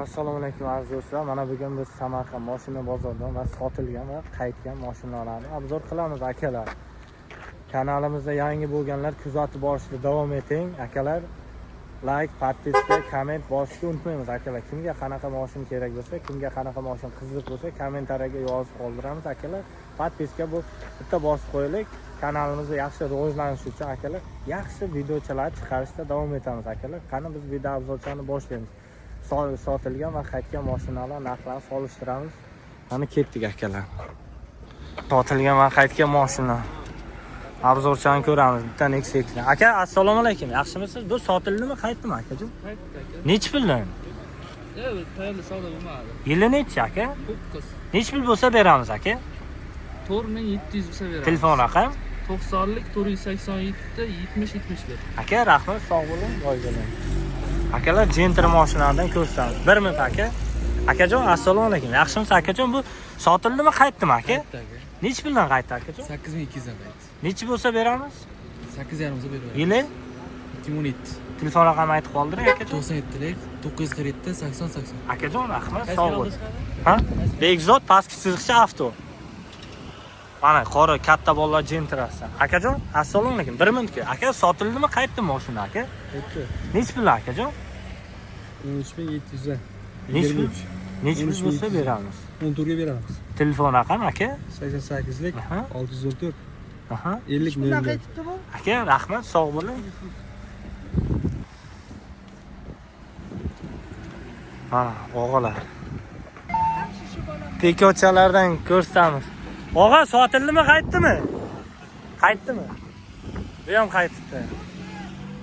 Assalomu alaykum aziz do'stlar. Mana bugun biz Samarqand mashina bozoridan va sotilgan va qaytgan mashinalarni obzor qilamiz akalar. Kanalimizda yangi bo'lganlar kuzatib borishda davom eting akalar. Like, podpiska, komment bosishni unutmaymiz akalar. Kimga qanaqa mashina kerak bo'lsa, kimga qanaqa mashina qiziq bo'lsa, kommentariyaga yozib qoldiramiz akalar. Podpiska bu bitta bosib qo'yaylik. Kanalimizda yaxshi rivojlanish uchun akalar, yaxshi videochalar chiqarishda davom etamiz akalar. Qani biz video obzorchani boshlaymiz. Sotilgan va qaytgan mashinalar narxlarini solishtiramiz. Mana ketdik akalar. Sotilgan va qaytgan mashina obzorchani ko'ramiz. Bitta Nexus. Aka, assalomu alaykum. Yaxshimisiz? Bu sotildimi, qaytdimi akajon? Qaytdi aka. Nechi puldan? Tayyorli savdo bo'lmadi. Yili nechi aka? 9. Nechi pul bo'lsa beramiz aka? 4700 bo'lsa beramiz. Telefon raqam? 90lik 487 70 71. Aka, rahmat, sog' bo'ling, boy bo'ling. Akalar Gentra mashinalaridan ko'rsatamiz. 1 minut aka. Akajon, assalomu alaykum. Yaxshimisiz akajon? Bu sotildimi, qaytdimi aka? Qaytdi aka. Nechi puldan qaytdi akajon? 8200 dan qaytdi. Nechi bo'lsa beramiz? 8,5 bo'lsa beramiz. Yili? 2017. Telefon raqamini aytib qoldiring akajon. 97lik 947 80 80. Akajon, rahmat, sog' bo'ling. Ha? Bekzod pastki chiziqcha avto. Mana qora katta bolalar Gentrasi. Akajon, assalomu alaykum. 1 minutga. Aka, sotildimi, qaytdimi mashina aka? Qaytdi. Nechi pul akajon? 13700 dan. Nechi pul? Nechi pul bo'lsa beramiz? 14 ga beramiz. Telefon raqam aka? 88lik 614 Aha. 50 Bundan qaytibdi bu? Aka, rahmat, sog' bo'ling. Ha, o'g'alar. Tekochalardan ko'rsatamiz. Og'a, sotildimi, qaytdimi? Qaytdimi? Bu ham qaytibdi.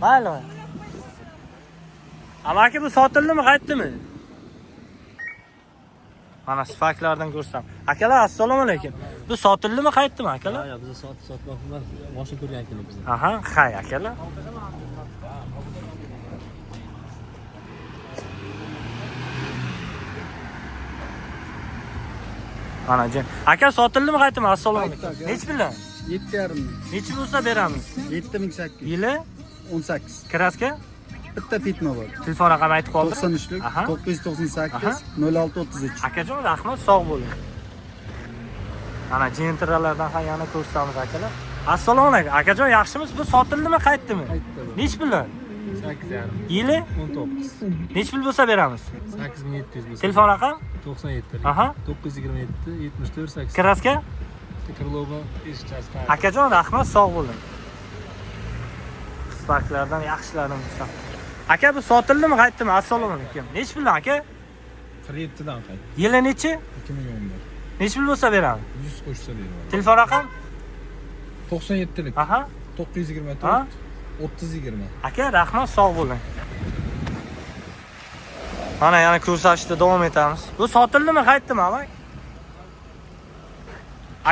Mayli. Amaki, bu sotildimi, qaytdimi? Mana sifaklardan ko'rsam. Akalar, assalomu alaykum. Bu sotildimi, qaytdimi akalar? Yo'q, biz sotmoqmiz. Mashina ko'rgan ekan biz. Aha, hay akalar. Mana jon. Aka, sotildimi, qaytdimi? Assalomu alaykum. Nechi puldan? 7,5 ming. Nechi bo'lsa beramiz? 7800. Yili? 18. Kraska? Bitta pitma bor. Telefon raqamini aytib qoldiring. 93lik Aha. 998 0633. Akajon, rahmat, sog' bo'ling. Mana Gentralardan ham yana ko'rsatamiz akalar. Assalomu alaykum. Akajon, yaxshimisiz? Bu sotildimi, qaytdimi? Qaytdi bu. Nechi puldan? 8,5. Yili? 19. Nechi pul bo'lsa beramiz? 8700 bo'lsa. Telefon raqam? 97. Aha. 927 74 80. Kraska? Krылова eshikchasi. Akajon, rahmat, sog' bo'ling. Sparklardan yaxshilarini bo'lsam. Aka, bu sotildimi, qaytdimi? Assalomu alaykum. Nechi puldan aka? 47 dan qaytdi. Yili nechi? 2011. Nechi pul bo'lsa beramiz? 100 qo'shsa beraman. Telefon raqam? 97lik Aha. 924 Ha? 3020. Aka, rahmat, sog' bo'ling. Mana yana ko'rsatishda davom etamiz. Bu sotildimi, qaytdimi, amaki?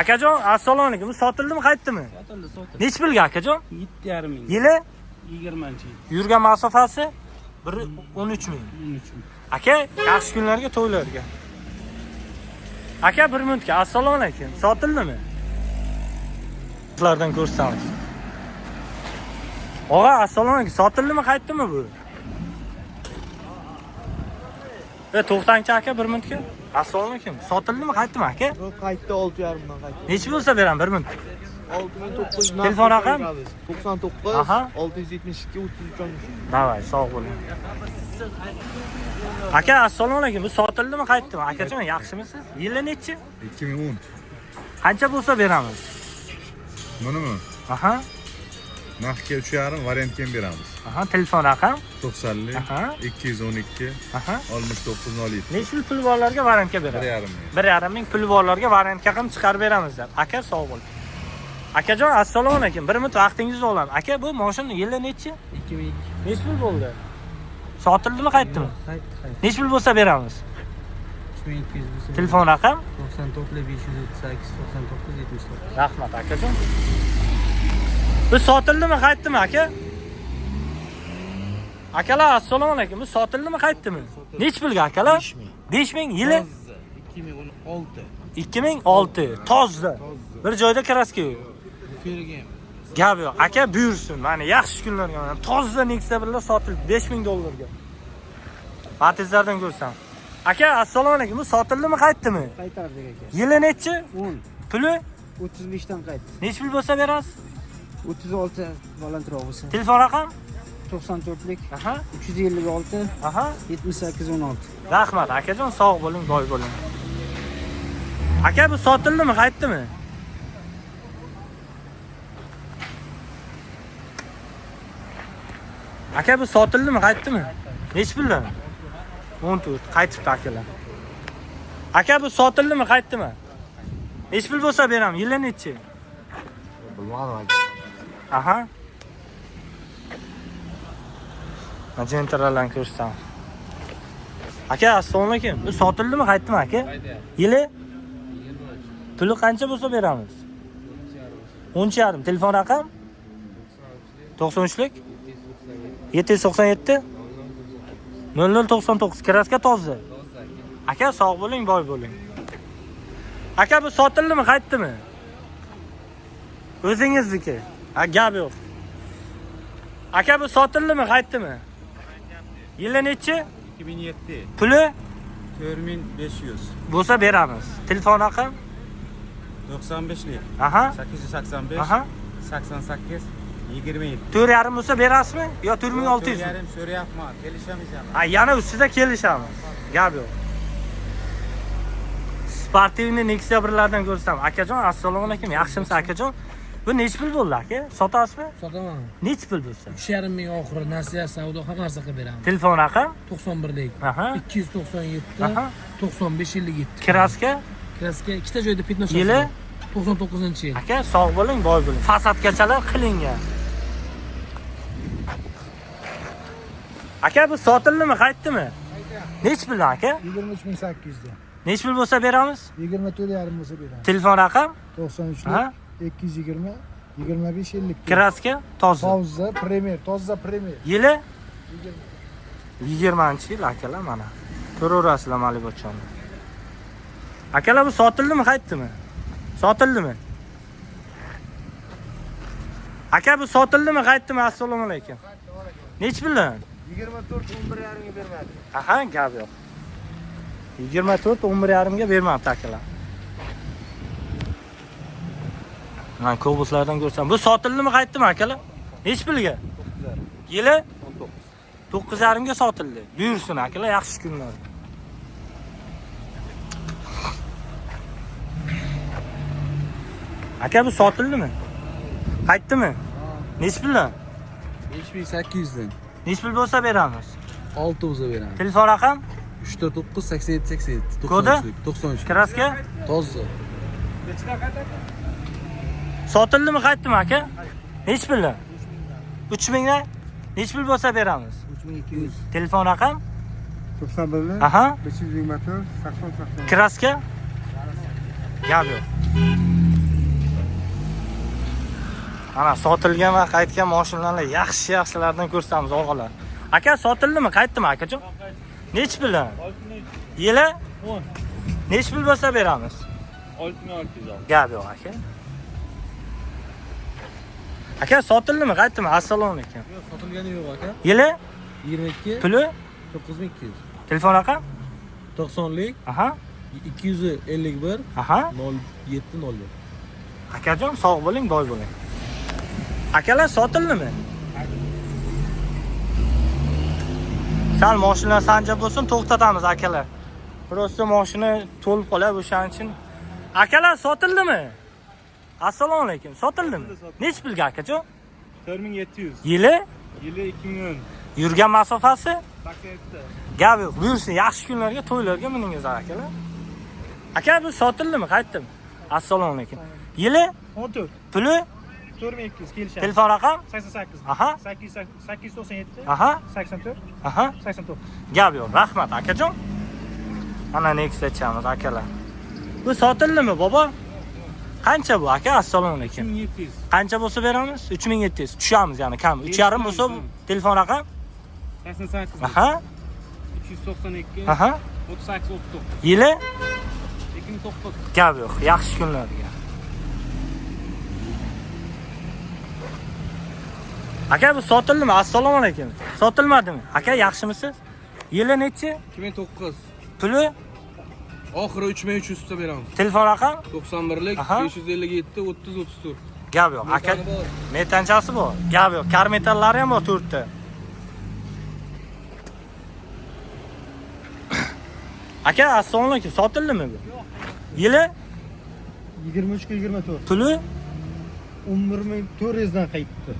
Akajon, assalomu alaykum. Bu sotildimi, qaytdimi? Sotildi. Nechi pulga akajon? 7,5 ming. Yili? 20-chi. Yurgan masofasi 13 ming. 13 ming. Aka, yaxshi kunlarga, to'ylarga. Aka, 1 minutga. Assalomu alaykum. Sotildimi? Sizlardan ko'rsatamiz. Og'a, assalomu alaykum. Sotildimi, qaytdimi bu? To'xtangchi aka, 1 minutga. Assalomu alaykum. Sotildimi, qaytdimi aka? Bu qaytdi 6,5 mingdan qaytdi. Nechi bo'lsa beraman, 1 minut. 6900. Telefon raqam? 99 Aha. 672 33. Davay, sog' bo'ling. Aka, assalomu alaykum. Bu sotildimi, qaytdimi? Akajon, yaxshimisiz? Yili nechi? 2010. Qancha bo'lsa beramiz? Bunimi? Aha. Naqdga 3,5, variantga ham beramiz. Aha, telefon raqam? 90lik Aha. 212 Aha. 6907. Necha pul borlarga variantga beramiz? 1,5 ming. 1,5 ming pul borlarga variantga ham chiqarib beramiz deb. Aka, sog' bo'ling. Akajon, assalomu alaykum. 1 minut vaqtingizni olaman. Aka, bu mashina yili nechi? 2000. Necha pul bo'ldi? Sotildimi, qaytdimi? Qaytdi. Necha pul bo'lsa beramiz? 3200 bo'lsa. Telefon raqam? 94 538 99 79. Rahmat akajon. Bu sotildimi, qaytdimi aka? Akalar, assalomu alaykum. Bu sotildimi, qaytdimi? Nechi pulga akalar? 5 ming. Yili? 2016. 2006. Tozda. Bir joyda kraska yo'q. Fergem. Gap yo'q. Aka buyursin. Mana yaxshi kunlarga mana toza Nexia birlar sotildi $5000 ga. Matizlardan ko'rsam. Aka, assalomu alaykum. Bu sotildimi, qaytdimi? Qaytardik aka. Yili nechi? 10. Puli 35 dan qaytdi. nechi pul bo'lsa berasiz? 36 balandroq bo'lsa. Telefon raqam? 94lik Aha. 356 Aha. 78 16. Rahmat akajon, sog' bo'ling, boy bo'ling. Aka, bu sotildimi, qaytdimi? Aka, bu sotildimi, qaytdimi? Nechi puldan? 14, qaytibdi akalar. Aka, bu sotildimi, qaytdimi? Nechi pul bo'lsa beraman, yili nechi? Bilmadim aka. Aha. Majentaralarni ko'rsam. Aka, assalomu alaykum. Bu sotildimi, qaytdimi aka? Yili? Puli qancha bo'lsa beramiz? 10,5. Telefon raqam? 93lik 797 0099. Kraska toza. Aka, sog' bo'ling, boy bo'ling. Aka, bu sotildimi, qaytdimi? O'zingizniki. Ha, gap yo'q. Aka, bu sotildimi, qaytdimi? Yili nechi? 2007. Puli 4500. bo'lsa beramiz. Telefon raqam? 95lik. Aha. 885. Aha. 88 27. 4,5 bo'lsa berasizmi? Yo 4600 mi? Yarim so'rayapman. Kelishamizmi? Ha, yana ustida kelishamiz. Gap yo'q. Sportivni Nexia birlardan ko'rsam. Akajon, assalomu alaykum. Yaxshimisiz akajon? Bu nechi pul bo'ldi aka? Sotasizmi? Sotaman. Nechi pul bo'lsa? 3,5 ming oxiri nasihat savdo hamma narsa qilib beraman. Telefon raqam? 91lik. Aha. 297 Aha. 9557. Kraska? Kraska ikkita joyda pitnoshasi. Yili? 99-yil. Aka, sog' bo'ling, boy bo'ling. Fasadgachalar qilingan. Aka, bu sotildimi, qaytdimi? Nechi pul aka? 23.800 dan. Nechi pul bo'lsa beramiz? 24,5 bo'lsa beramiz. Telefon raqam? 93 Ha? 220 25 50. Kraska toza. Toza Premier, toza Premier. Yili? 20-yil akalar mana. Ko'raverasizlar Malibochonni. Akalar, bu sotildimi, qaytdimi? Sotildimi? Aka, bu sotildimi, qaytdimi? Assalomu alaykum. Nechi puldan? 24 11,5 ga bermadi. Aha, gap yo'q. 24 11,5 ga bermabdi akalar. Mana kobuslardan ko'rsam. Bu sotildimi, qaytdimi akalar? Nechi pulga? 9,5. Yili? 9,5 ga sotildi. Buyursin akalar, yaxshi kunlar. Aka, bu sotildimi? Qaytdimi? Nechi puldan? 5800 dan. Nechi pul bo'lsa beramiz? 6 bo'lsa beraman. Telefon raqam? 349 87 87. Kodi? 93. Kraska? Toza. Sotildimi, qaytdimi aka? Nechi puldan? 3000 dan? Nechi pul bo'lsa beramiz? 3200. Telefon raqam? 91 Aha. 524 80 80. Kraska? Gap yo'q. Ana sotilgan va qaytgan mashinalar yaxshi-yaxshilardan ko'rsamiz og'alar. Aka, sotildimi, qaytdimi akajon? Nechi puldan? Yili? 10. Nechi pul bo'lsa beramiz? 6600. Gap yo'q aka. Aka, sotildimi, qaytdimi? Assalomu alaykum. Yo'q, sotilgani yo'q aka. Yili? 22 Puli? 9200. Telefon raqam? 90lik Aha. 251 Aha. 0701. Akajon, sog' bo'ling, boy bo'ling. Akalar, sotildimi? Sal mashina sanjab bo'lsin, to'xtatamiz akalar. Prosta mashina to'lib qoladi o'shaning uchun. Akalar, sotildimi? Assalomu alaykum. Sotildimi? Nechi pulga akajon? 4700. Yili? Yili 2010. Yurgan masofasi? 87. Gap yo'q. Buyursin, yaxshi kunlarga, to'ylarga miningizlar akalar. Aka, bu sotildimi? Qaytdimi? Assalomu alaykum. Yili? 14. Puli? 4200 kelishadi. Telefon raqam? 88. Aha. 897. Aha. 84. Aha. 89. Gap yo'q. Rahmat akajon. Mana Nexia chamiz akalar. Bu sotildimi, bobo? Qancha bu aka? Assalomu alaykum. 2700. Qancha bo'lsa beramiz? 3700. Tushamiz, ya'ni kam. 3,5 bo'lsa telefon raqam? 88. Aha. 292. Aha. 38 39. Yili? 2009. Gap yo'q. Yaxshi kunlarga. Aka, bu sotildimi? Assalomu alaykum. Sotilmadimi? Aka, yaxshimisiz? Yili nechi? 2009. Puli? Oxiri 3300 ta beramiz. Telefon raqam? 91lik Aha. 557 30 34. Gap yo'q. Aka, metanchasi bor. Gap yo'q. Kar metallari ham bor 4 ta. Aka, assalomu alaykum. Sotildimi bu? Yili? 23 24. Puli? 11400 dan qaytdi.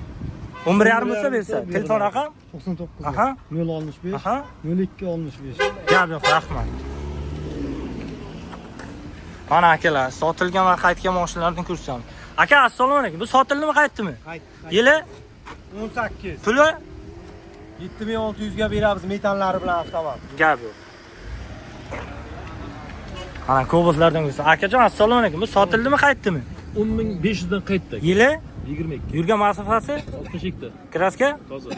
11,5 bo'lsa bersa. Telefon raqam? 99. Aha. 065 Aha. 02 65. Gap yo'q, rahmat. Mana akalar, sotilgan va qaytgan mashinalarni ko'rsam. Aka, assalomu alaykum. Bu sotildimi, qaytdimi? Qaytdi. Yili? 18. Puli? 7600 ga beramiz metallari bilan avtomat. Gap yo'q. Mana Cobalt-lardan ko'rsa. Akajon, assalomu alaykum. Bu sotildimi, qaytdimi? 10500 dan qaytdik. Yili? 22. Yurgan masofasi? 62 ta. Kraska? Toza.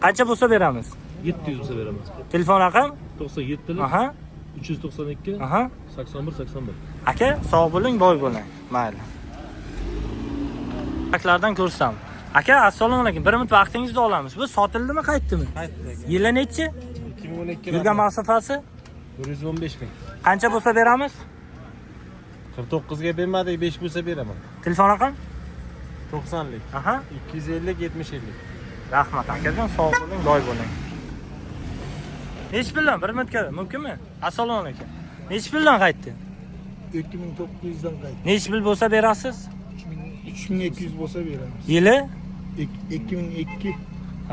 Qancha bo'lsa beramiz? 700 bo'lsa beramiz. Telefon raqam? 97lik Aha, 392 aha. 81 81. Aka, sog' bo'ling, boy bo'ling. Mayli. Aklardan ko'rsam. Aka, assalomu alaykum. Bir minut vaqtingizni olamiz. Bu sotildimi, qaytdimi? Qaytdi. Yili nechi? 2012 Yurgan masofasi? 115 ming. Qancha bo'lsa beramiz? 49 ga bermadik, 5 bo'lsa beraman. Telefon raqam? 90lik. Aha. 250 70 50. Rahmat akajon, sog' bo'ling, boy bo'ling. Nech puldan? Bir minutga mumkinmi? Assalomu alaykum. Nech puldan qaytdi? 2900 dan qaytdi. Nech pul bo'lsa berasiz? 3200 bo'lsa beramiz. Yili? 2002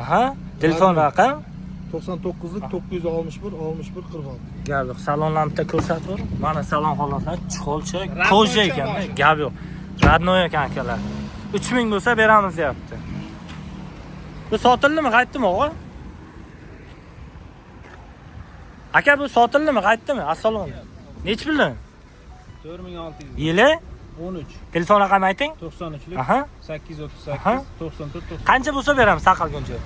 Aha. Telefon raqam? 99lik 961 61 46. Gap yo'q. Salon lampda ko'rsatib. Mana salon holatlar chiqolcha, koja ekan-da. Gap yo'q. Radnoy ekan akalar. 3000 bo'lsa beramiz deyapti. Bu sotildimi, qaytdimi o'g'il? Aka, bu sotildimi, qaytdimi? Assalomu alaykum. Nech puldan? 4600. Yili? 13. Telefon raqamini ayting. 93lik Aha. 838 Aha. 94 90. Qancha bo'lsa beramiz saqalguncha?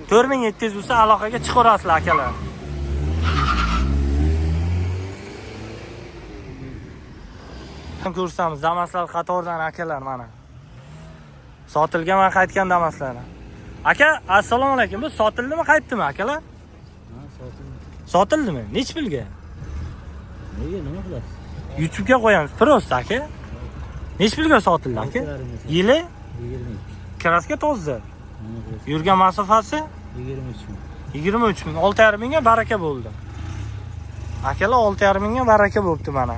4700 bo'lsa aloqaga chiqarasizlar akalar. Ko'rsamiz, Damaslar qatoridan akalar mana. Sotilgan va qaytgan Damaslar. Aka, assalomu alaykum. Bu sotildimi, qaytdimi akalar? Ha, sotildi. Sotildimi? Nech pulga? Nega nima qilasiz? YouTube'ga qo'yamiz. Prosta aka. Nech pulga sotildi aka? Yili? 22. Kraska toza. Yurgan masofasi? 23 ming. 23 ming. 6,5 mingga baraka bo'ldi. Akalar 6,5 mingga baraka bo'libdi mana.